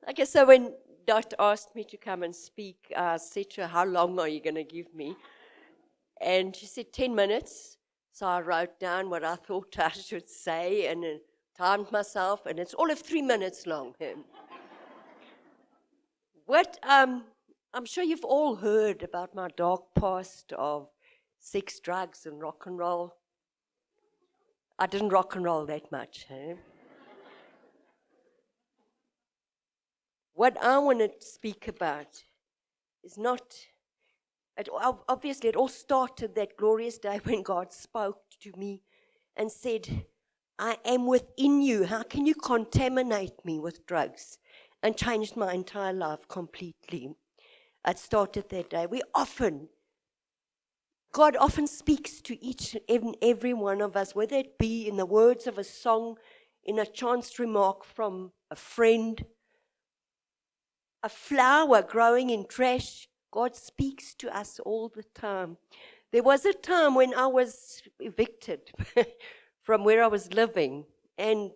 Okay, so when Dot asked me to come and speak, I said to her, how long are you going to give me? And she said 10 minutes. So I wrote down what I thought I should say and timed myself, and it's all of 3 minutes long. I'm sure you've all heard about my dark past of sex, drugs, and rock and roll. I didn't rock and roll that much. What I want to speak about is not, obviously it all started that glorious day when God spoke to me and said, I am within you. How can you contaminate me with drugs? And changed my entire life completely. It started that day. God often speaks to each and every one of us, whether it be in the words of a song, in a chance remark from a friend, a flower growing in trash. God speaks to us all the time. There was a time when I was evicted from where I was living and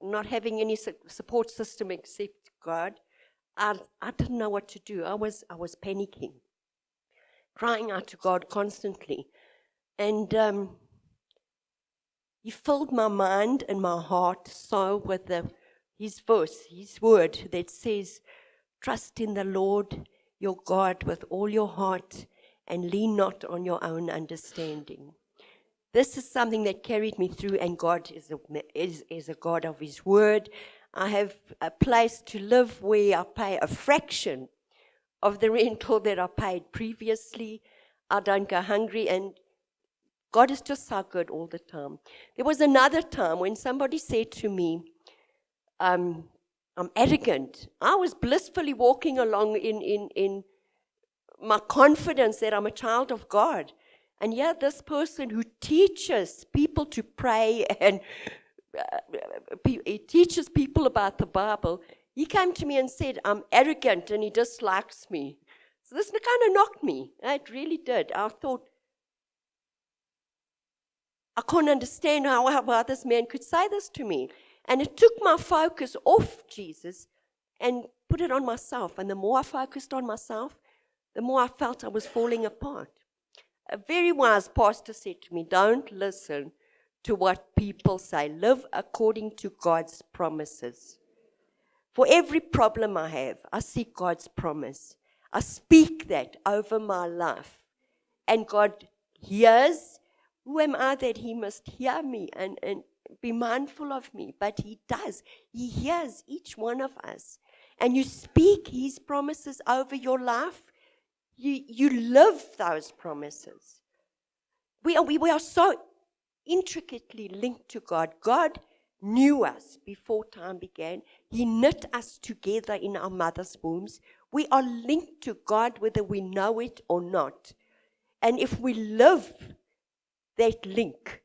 not having any support system except God. I didn't know what to do. I was panicking, crying out to God constantly. And He filled my mind and my heart so with His verse, His word that says, trust in the Lord your God with all your heart and lean not on your own understanding. This is something that carried me through, and God is a God of His word. I have a place to live where I pay a fraction of the rental that I paid previously. I don't go hungry, and God is just so good all the time. There was another time when somebody said to me, I'm arrogant. I was blissfully walking along in my confidence that I'm a child of God. And yet this person who teaches people to pray and he teaches people about the Bible, he came to me and said, I'm arrogant and he dislikes me. So this kind of knocked me. It really did. I thought, I can't understand how this man could say this to me. And it took my focus off Jesus and put it on myself. And the more I focused on myself, the more I felt I was falling apart. A very wise pastor said to me, don't listen to what people say. Live according to God's promises. For every problem I have, I seek God's promise. I speak that over my life. And God hears. Who am I that He must hear me and be mindful of me? But He does. He hears each one of us. And you speak His promises over your life. You live those promises. We are so intricately linked to God. God knew us before time began. He knit us together in our mother's wombs. We are linked to God whether we know it or not. And if we live that link,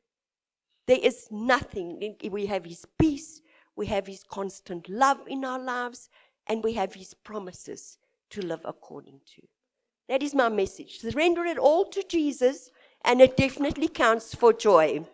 there is nothing. We have His peace, we have His constant love in our lives, and we have His promises to live according to. That is my message. Surrender it all to Jesus, and it definitely counts for joy.